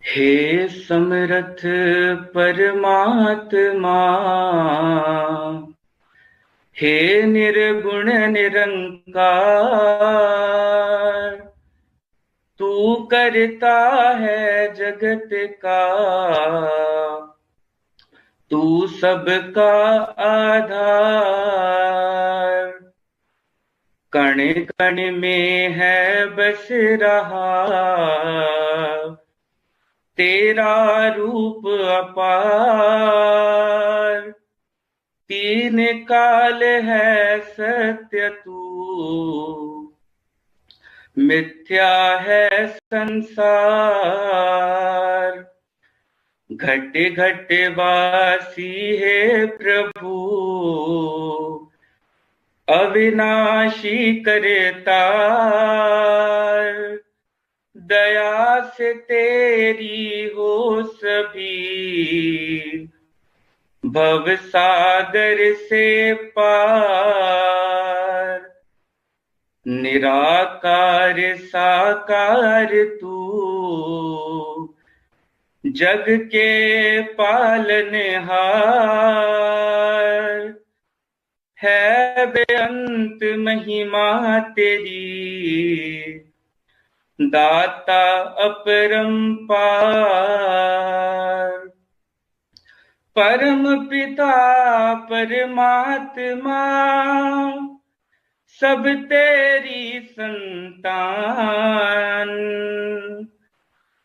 हे समर्थ परमात्मा, हे निर्गुण निरंकार, तू करता है जगत का, तू सबका आधार। कण कण में है बस रहा तेरा रूप अपार। तीन काल है सत्य तू, मिथ्या है संसार। घट घट वासी है प्रभु, अविनाशी करतार। दया से तेरी हो सभी, भव सागर से पार। निराकार साकार तू, जग के पालनहार। है बेअंत महिमा तेरी, दाता अपरंपार। परम पिता परमात्मा, सब तेरी संतान।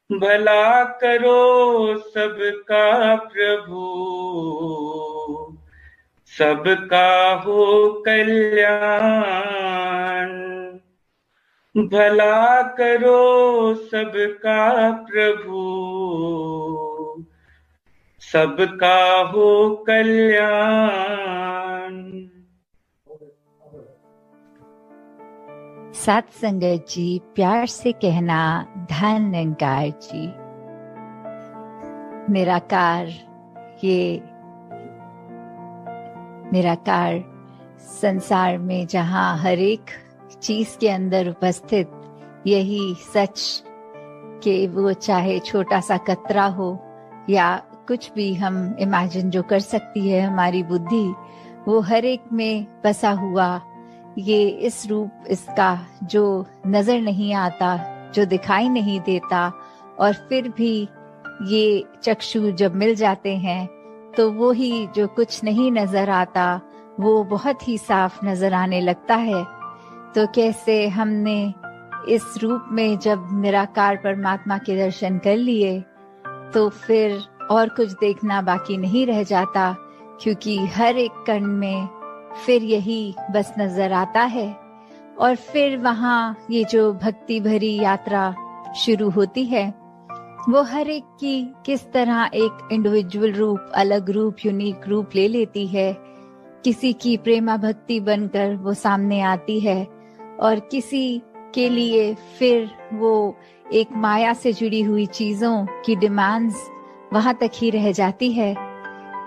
भला करो सबका प्रभु, सबका हो कल्याण। भला करो सबका प्रभु, सबका हो कल्याण। सात संगत जी, प्यार से कहना धन निरंकार जी। निराकार, ये निराकार संसार में जहाँ हर एक चीज के अंदर उपस्थित यही सच कि वो चाहे छोटा सा कतरा हो या कुछ भी हम इमेजिन जो कर सकती है हमारी बुद्धि, वो हर एक में बसा हुआ ये इस रूप इसका जो नजर नहीं आता, जो दिखाई नहीं देता, और फिर भी ये चक्षु जब मिल जाते हैं तो वो ही जो कुछ नहीं नजर आता वो बहुत ही साफ नजर आने लगता है। तो कैसे हमने इस रूप में जब निराकार परमात्मा के दर्शन कर लिए तो फिर और कुछ देखना बाकी नहीं रह जाता, क्योंकि हर एक कण में फिर यही बस नजर आता है। और फिर वहाँ ये जो भक्ति भरी यात्रा शुरू होती है, वो हर एक की किस तरह एक इंडिविजुअल रूप, अलग रूप, यूनिक रूप ले लेती है। किसी की प्रेमा भक्ति बनकर वो सामने आती है, और किसी के लिए फिर वो एक माया से जुड़ी हुई चीजों की डिमांड्स वहां तक ही रह जाती है।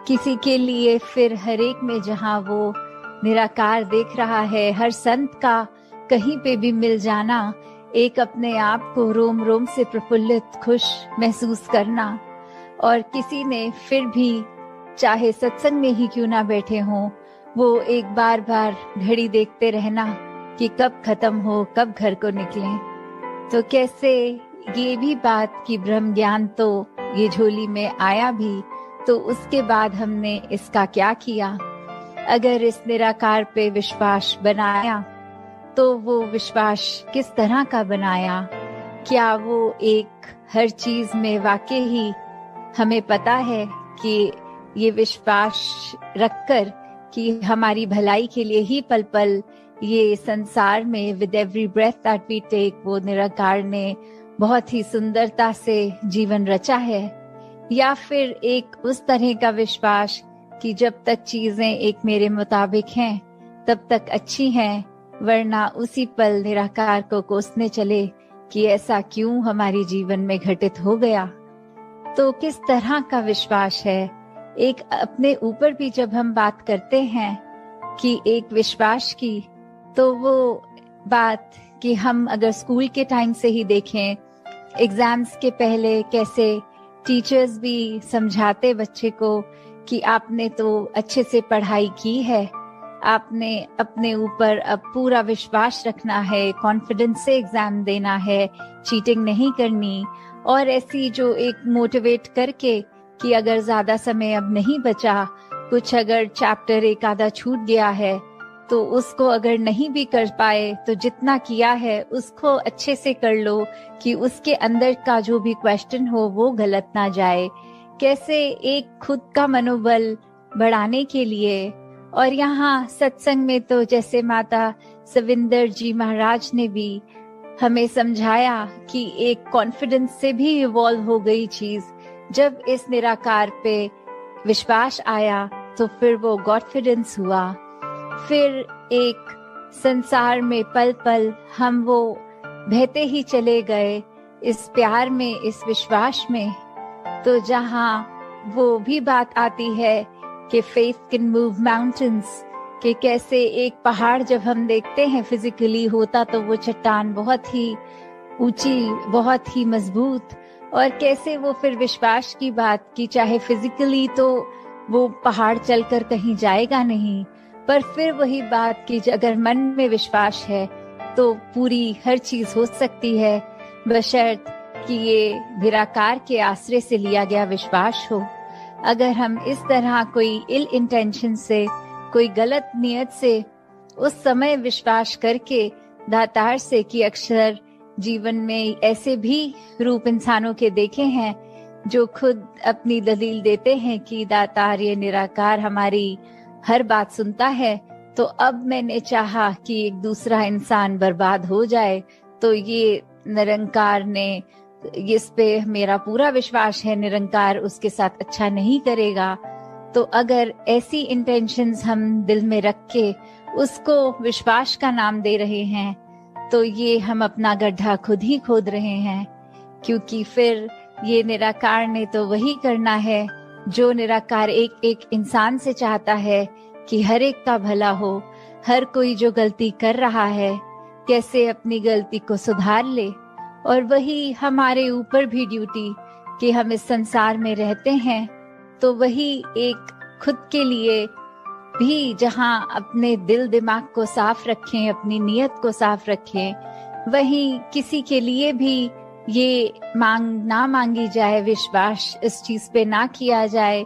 किसी के लिए फिर हर एक में जहां वो निराकार देख रहा है, हर संत का कहीं पे भी मिल जाना, एक अपने आप को रोम रोम से प्रफुल्लित खुश महसूस करना। और किसी ने फिर भी चाहे सत्संग में ही क्यों ना बैठे हों, वो एक बार बार घड़ी देखते रहना कि कब खत्म हो, कब घर को निकलें। तो कैसे ये भी बात कि ब्रह्म ज्ञान तो ये झोली में आया भी, तो उसके बाद हमने इसका क्या किया। अगर इस निराकार पे विश्वास बनाया तो वो विश्वास किस तरह का बनाया। क्या वो एक हर चीज में वाकई ही हमें पता है कि ये विश्वास रखकर कि हमारी भलाई के लिए ही पल पल ये संसार में with every breath that we take, वो निराकार ने बहुत ही सुंदरता से जीवन रचा है। या फिर एक उस तरह का विश्वास कि जब तक चीजें एक मेरे मुताबिक हैं तब तक अच्छी हैं, वरना उसी पल निराकार को कोसने चले कि ऐसा क्यों हमारे जीवन में घटित हो गया। तो किस तरह का विश्वास है। एक अपने ऊपर भी जब हम बात करते हैं कि एक विश्वास की, तो वो बात कि हम अगर स्कूल के टाइम से ही देखें, एग्जाम्स के पहले कैसे टीचर्स भी समझाते बच्चे को कि आपने तो अच्छे से पढ़ाई की है, आपने अपने ऊपर अब पूरा विश्वास रखना है, कॉन्फिडेंस से एग्जाम देना है, चीटिंग नहीं करनी, और ऐसी जो एक मोटिवेट करके कि अगर ज्यादा समय अब नहीं बचा, कुछ अगर चैप्टर एक आधा छूट गया है तो उसको अगर नहीं भी कर पाए तो जितना किया है उसको अच्छे से कर लो कि उसके अंदर का जो भी क्वेश्चन हो वो गलत ना जाए। कैसे एक खुद का मनोबल बढ़ाने के लिए, और यहाँ सत्संग में तो जैसे माता सविंदर जी महाराज ने भी हमें समझाया कि एक कॉन्फिडेंस से भी इवॉल्व हो गई चीज। जब इस निराकार पे विश्वास आया तो फिर वो गॉडफिडेंस हुआ। फिर एक संसार में पल पल हम वो बहते ही चले गए इस प्यार में, इस विश्वास में। तो जहाँ वो भी बात आती है कि फेथ कैन मूव माउंटेन्स, कि कैसे एक पहाड़ जब हम देखते हैं फिजिकली होता तो वो चट्टान बहुत ही ऊंची, बहुत ही मजबूत, और कैसे वो फिर विश्वास की बात की चाहे फिजिकली तो वो पहाड़ चलकर कहीं जाएगा नहीं, पर फिर वही बात कि अगर मन में विश्वास है तो पूरी हर चीज हो सकती है, बशर्त कि ये निराकार के आश्रय से लिया गया विश्वास हो। अगर हम इस तरह कोई इल इंटेंशन से, कोई गलत नियत से उस समय विश्वास करके दातार से, कि अक्सर जीवन में ऐसे भी रूप इंसानों के देखे हैं जो खुद अपनी दलील देते हैं कि दातार ये निराकार हमारी हर बात सुनता है, तो अब मैंने चाहा कि एक दूसरा इंसान बर्बाद हो जाए तो ये निरंकार ने, इस पे मेरा पूरा विश्वास है निरंकार उसके साथ अच्छा नहीं करेगा। तो अगर ऐसी इंटेंशंस हम दिल में रख के उसको विश्वास का नाम दे रहे हैं तो ये हम अपना गड्ढा खुद ही खोद रहे हैं, क्योंकि फिर ये निराकार ने तो वही करना है जो निराकार एक एक इंसान से चाहता है कि हर एक का भला हो। हर कोई जो गलती कर रहा है कैसे अपनी गलती को सुधार ले, और वही हमारे ऊपर भी ड्यूटी कि हम इस संसार में रहते हैं तो वही एक खुद के लिए भी जहां अपने दिल दिमाग को साफ रखें, अपनी नियत को साफ रखें, वहीं किसी के लिए भी ये मांग ना मांगी जाए, विश्वास इस चीज पे ना किया जाए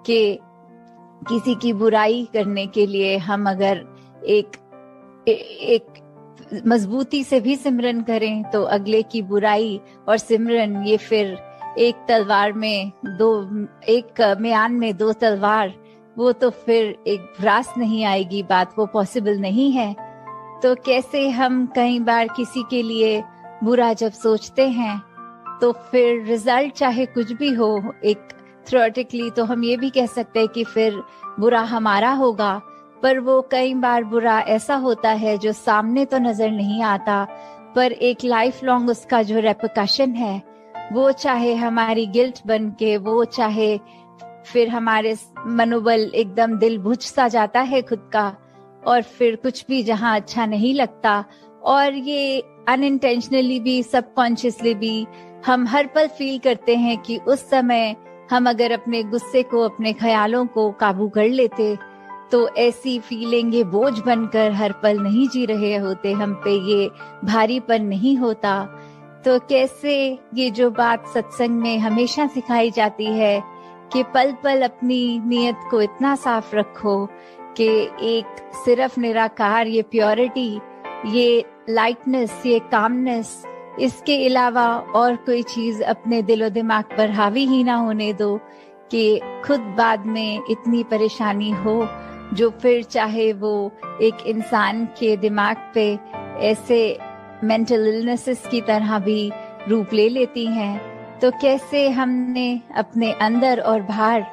कि किसी की बुराई करने के लिए हम अगर एक मजबूती से भी सिमरन करें तो अगले की बुराई और सिमरन ये फिर एक तलवार में दो, एक म्यान में दो तलवार, वो तो फिर एक रास नहीं आएगी, बात वो पॉसिबल नहीं है। तो कैसे हम कई बार किसी के लिए बुरा जब सोचते हैं तो फिर रिजल्ट चाहे कुछ भी हो, एक थ्योरेटिकली तो हम ये भी कह सकते हैं कि फिर बुरा हमारा होगा, पर वो कई बार बुरा ऐसा होता है जो सामने तो नजर नहीं आता, पर एक लाइफ लॉन्ग उसका जो रेपरकशन है वो चाहे हमारी गिल्ट बन के, वो चाहे फिर हमारे मनोबल एकदम दिल बुझ सा जाता है खुद का, और फिर कुछ भी जहाँ अच्छा नहीं लगता, और ये अनइंटेंशनली भी सबकॉन्शियसली भी हम हर पल फील करते हैं कि उस समय हम अगर अपने गुस्से को, अपने ख्यालों को काबू कर लेते तो ऐसी फीलिंग ये बोझ बनकर हर पल नहीं जी रहे होते, हम पे ये भारीपन नहीं होता। तो कैसे ये जो बात सत्संग में हमेशा सिखाई जाती है कि पल पल अपनी नियत को इतना साफ रखो कि एक सिर्फ निराकार, ये प्योरिटी, ये लाइटनेस, ये कामनेस, इसके अलावा और कोई चीज अपने दिलो दिमाग पर हावी ही ना होने दो कि खुद बाद में इतनी परेशानी हो जो फिर चाहे वो एक इंसान के दिमाग पे ऐसे मेंटल इलनेसेस की तरह भी रूप ले लेती हैं। तो कैसे हमने अपने अंदर और बाहर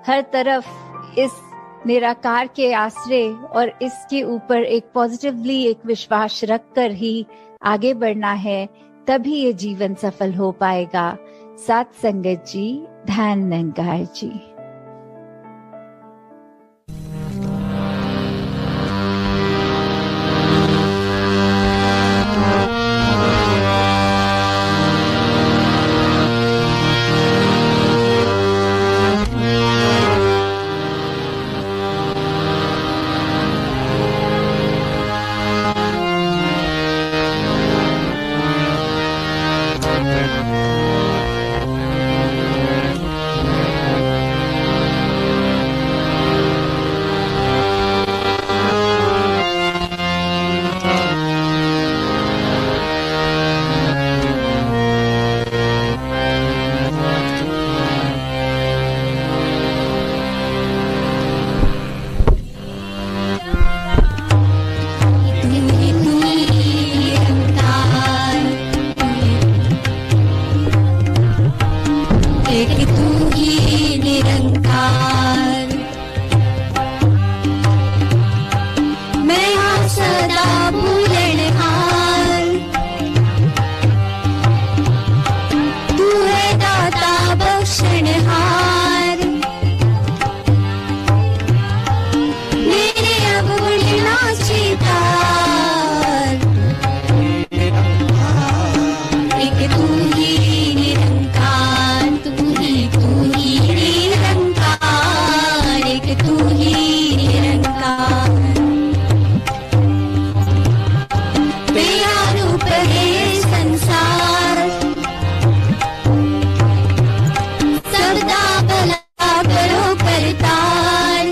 हर तरफ इस निराकार के आश्रय और इसके ऊपर एक पॉजिटिवली एक विश्वास रखकर ही आगे बढ़ना है, तभी ये जीवन सफल हो पाएगा। साथ संगत जी, ध्यान निरंकार जी। निरंकार। मैं हाँ सदा भूलनहार, तू है दाता बख्शनहार। मेरे अविनाशी तार, एक तू ही निरंकार, तू ही निरंकार, एक तू ही निरंकार। तेरा रूप है संसार, सबदा भला करो करतार।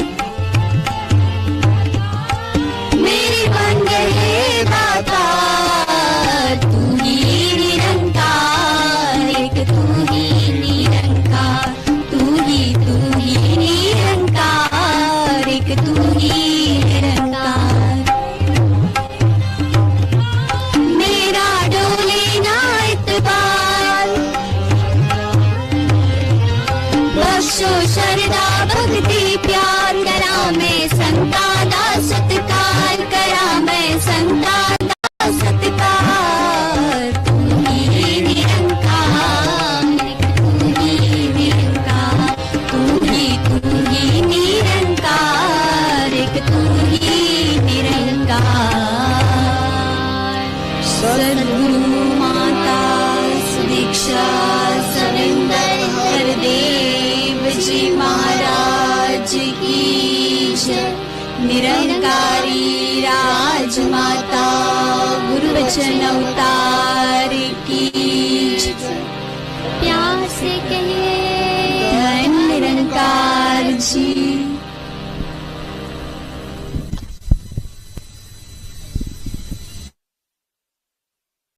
मेरे बंद है दातार, तू ही निरंकार, एक तू ही निरंकार, तू ही निरंकार, एक तू ही निरंकार। मेरा डोले ना इतबार, बख्शो शरदा भक्ति प्यार। करा मैं संता दा सत्कार, करा मैं संता